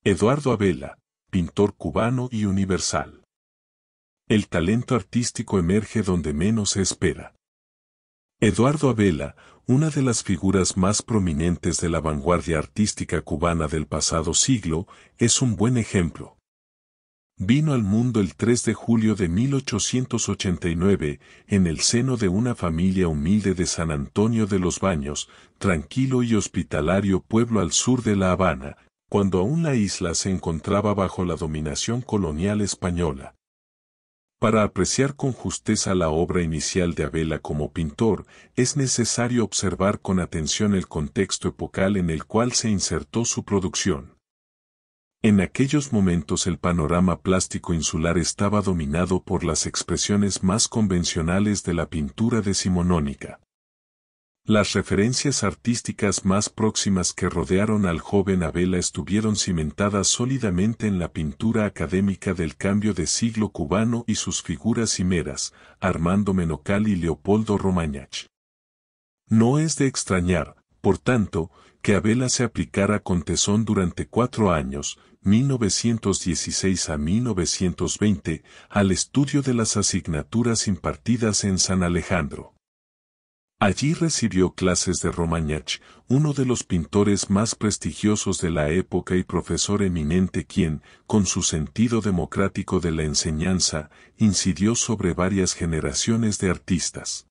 Eduardo Abela, pintor cubano y universal. El talento artístico emerge donde menos se espera. Eduardo Abela, una de las figuras más prominentes de la vanguardia artística cubana del pasado siglo, es un buen ejemplo. Vino al mundo el 3 de julio de 1889, en el seno de una familia humilde de San Antonio de los Baños, tranquilo y hospitalario pueblo al sur de La Habana, cuando aún la isla se encontraba bajo la dominación colonial española. Para apreciar con justeza la obra inicial de Abela como pintor, es necesario observar con atención el contexto epocal en el cual se insertó su producción. En aquellos momentos el panorama plástico insular estaba dominado por las expresiones más convencionales de la pintura decimonónica. Las referencias artísticas más próximas que rodearon al joven Abela estuvieron cimentadas sólidamente en la pintura académica del cambio de siglo cubano y sus figuras cimeras, Armando Menocal y Leopoldo Romagnach. No es de extrañar, por tanto, que Abela se aplicara con tesón durante 4 años, 1916 a 1920, al estudio de las asignaturas impartidas en San Alejandro. Allí recibió clases de Romagnach, uno de los pintores más prestigiosos de la época y profesor eminente quien, con su sentido democrático de la enseñanza, incidió sobre varias generaciones de artistas.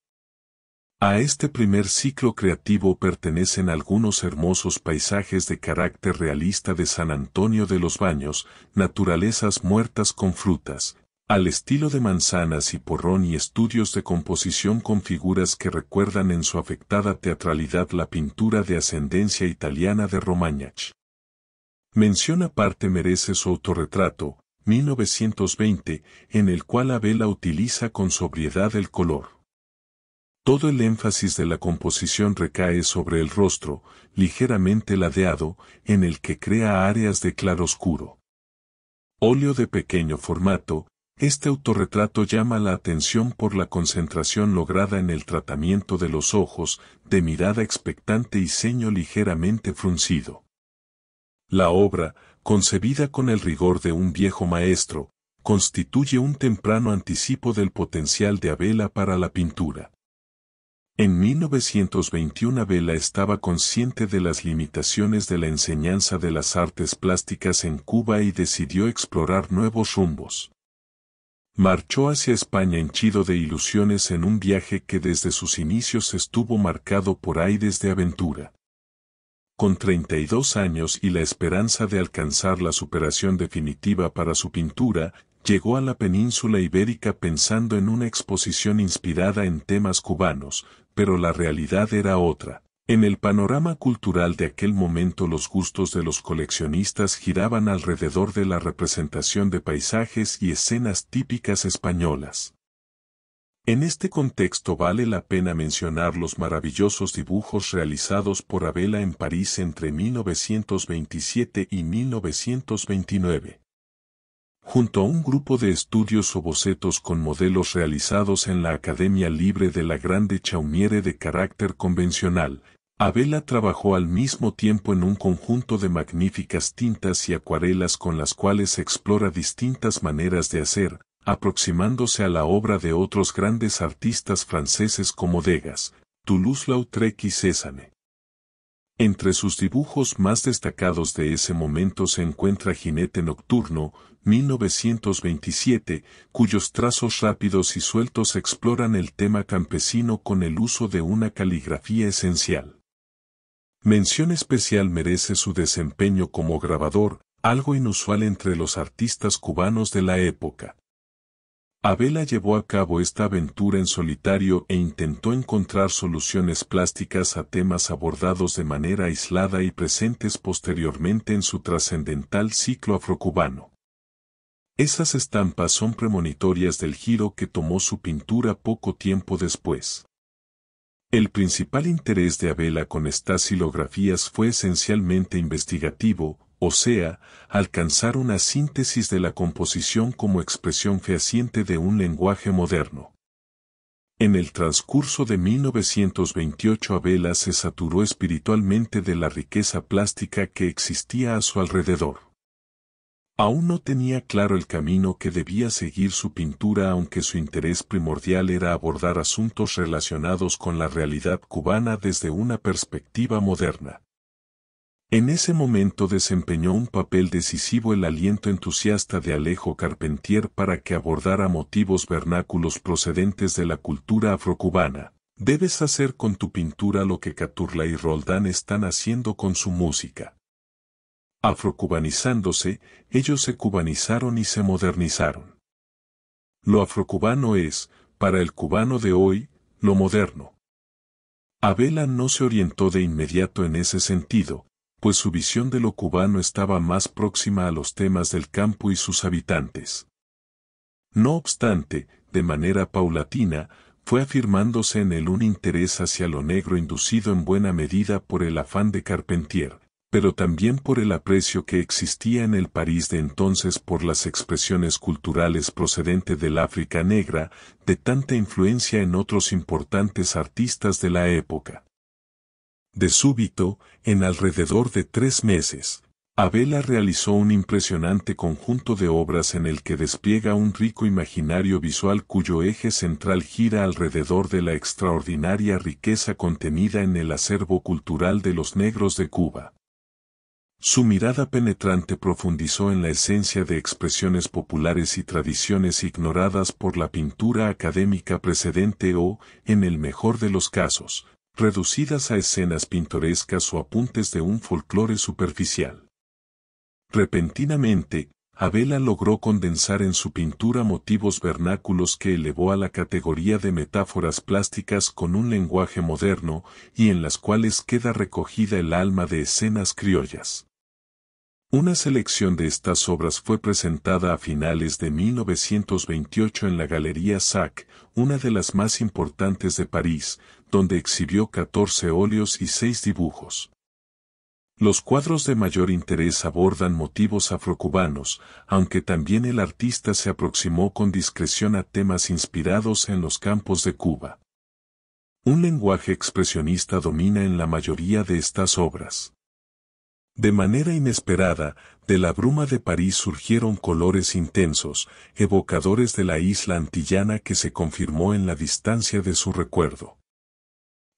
A este primer ciclo creativo pertenecen algunos hermosos paisajes de carácter realista de San Antonio de los Baños, naturalezas muertas con frutas, al estilo de Manzanas y Porrón y estudios de composición con figuras que recuerdan en su afectada teatralidad la pintura de ascendencia italiana de Romagnach. Mención aparte merece su autorretrato, 1920, en el cual Abela utiliza con sobriedad el color. Todo el énfasis de la composición recae sobre el rostro, ligeramente ladeado, en el que crea áreas de claroscuro. Óleo de pequeño formato, este autorretrato llama la atención por la concentración lograda en el tratamiento de los ojos, de mirada expectante y ceño ligeramente fruncido. La obra, concebida con el rigor de un viejo maestro, constituye un temprano anticipo del potencial de Abela para la pintura. En 1921 Abela estaba consciente de las limitaciones de la enseñanza de las artes plásticas en Cuba y decidió explorar nuevos rumbos. Marchó hacia España henchido de ilusiones en un viaje que desde sus inicios estuvo marcado por aires de aventura. Con 32 años y la esperanza de alcanzar la superación definitiva para su pintura, llegó a la península ibérica pensando en una exposición inspirada en temas cubanos, pero la realidad era otra. En el panorama cultural de aquel momento los gustos de los coleccionistas giraban alrededor de la representación de paisajes y escenas típicas españolas. En este contexto vale la pena mencionar los maravillosos dibujos realizados por Abela en París entre 1927 y 1929. Junto a un grupo de estudios o bocetos con modelos realizados en la Academia Libre de la Grande Chaumiere de carácter convencional, Abela trabajó al mismo tiempo en un conjunto de magníficas tintas y acuarelas con las cuales explora distintas maneras de hacer, aproximándose a la obra de otros grandes artistas franceses como Degas, Toulouse-Lautrec y Cézanne. Entre sus dibujos más destacados de ese momento se encuentra Jinete Nocturno, 1927, cuyos trazos rápidos y sueltos exploran el tema campesino con el uso de una caligrafía esencial. Mención especial merece su desempeño como grabador, algo inusual entre los artistas cubanos de la época. Abela llevó a cabo esta aventura en solitario e intentó encontrar soluciones plásticas a temas abordados de manera aislada y presentes posteriormente en su trascendental ciclo afrocubano. Esas estampas son premonitorias del giro que tomó su pintura poco tiempo después. El principal interés de Abela con estas xilografías fue esencialmente investigativo, o sea, alcanzar una síntesis de la composición como expresión fehaciente de un lenguaje moderno. En el transcurso de 1928 Abela se saturó espiritualmente de la riqueza plástica que existía a su alrededor. Aún no tenía claro el camino que debía seguir su pintura, aunque su interés primordial era abordar asuntos relacionados con la realidad cubana desde una perspectiva moderna. En ese momento desempeñó un papel decisivo el aliento entusiasta de Alejo Carpentier para que abordara motivos vernáculos procedentes de la cultura afrocubana. Debes hacer con tu pintura lo que Caturla y Roldán están haciendo con su música. Afrocubanizándose, ellos se cubanizaron y se modernizaron. Lo afrocubano es, para el cubano de hoy, lo moderno. Abela no se orientó de inmediato en ese sentido, pues su visión de lo cubano estaba más próxima a los temas del campo y sus habitantes. No obstante, de manera paulatina, fue afirmándose en él un interés hacia lo negro inducido en buena medida por el afán de Carpentier, pero también por el aprecio que existía en el París de entonces por las expresiones culturales procedentes del África negra, de tanta influencia en otros importantes artistas de la época. De súbito, en alrededor de 3 meses, Abela realizó un impresionante conjunto de obras en el que despliega un rico imaginario visual cuyo eje central gira alrededor de la extraordinaria riqueza contenida en el acervo cultural de los negros de Cuba. Su mirada penetrante profundizó en la esencia de expresiones populares y tradiciones ignoradas por la pintura académica precedente o, en el mejor de los casos, reducidas a escenas pintorescas o apuntes de un folclore superficial. Repentinamente, Abela logró condensar en su pintura motivos vernáculos que elevó a la categoría de metáforas plásticas con un lenguaje moderno y en las cuales queda recogida el alma de escenas criollas. Una selección de estas obras fue presentada a finales de 1928 en la Galería Sac, una de las más importantes de París, donde exhibió 14 óleos y 6 dibujos. Los cuadros de mayor interés abordan motivos afrocubanos, aunque también el artista se aproximó con discreción a temas inspirados en los campos de Cuba. Un lenguaje expresionista domina en la mayoría de estas obras. De manera inesperada, de la bruma de París surgieron colores intensos, evocadores de la isla antillana que se confirmó en la distancia de su recuerdo.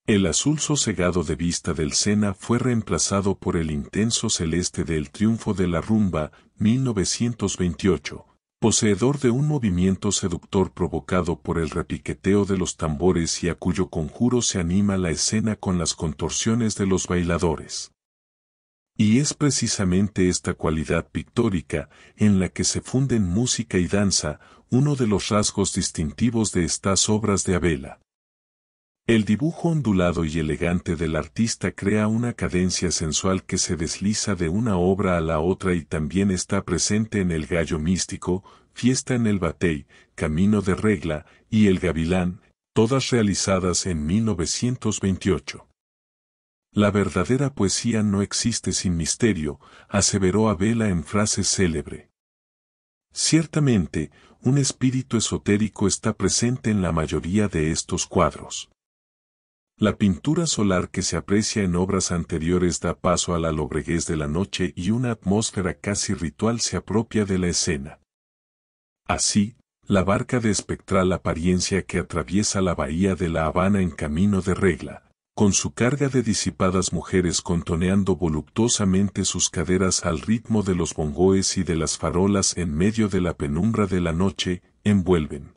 El azul sosegado de vista del Sena fue reemplazado por el intenso celeste del Triunfo de la Rumba, 1928, poseedor de un movimiento seductor provocado por el repiqueteo de los tambores y a cuyo conjuro se anima la escena con las contorsiones de los bailadores. Y es precisamente esta cualidad pictórica, en la que se funden música y danza, uno de los rasgos distintivos de estas obras de Abela. El dibujo ondulado y elegante del artista crea una cadencia sensual que se desliza de una obra a la otra y también está presente en El Gallo Místico, Fiesta en el Batey, Camino de Regla, y El Gavilán, todas realizadas en 1928. La verdadera poesía no existe sin misterio, aseveró Abela en frase célebre. Ciertamente, un espíritu esotérico está presente en la mayoría de estos cuadros. La pintura solar que se aprecia en obras anteriores da paso a la lobreguez de la noche y una atmósfera casi ritual se apropia de la escena. Así, la barca de espectral apariencia que atraviesa la bahía de La Habana en Camino de Regla, con su carga de disipadas mujeres contoneando voluptuosamente sus caderas al ritmo de los bongoes y de las farolas en medio de la penumbra de la noche, envuelven.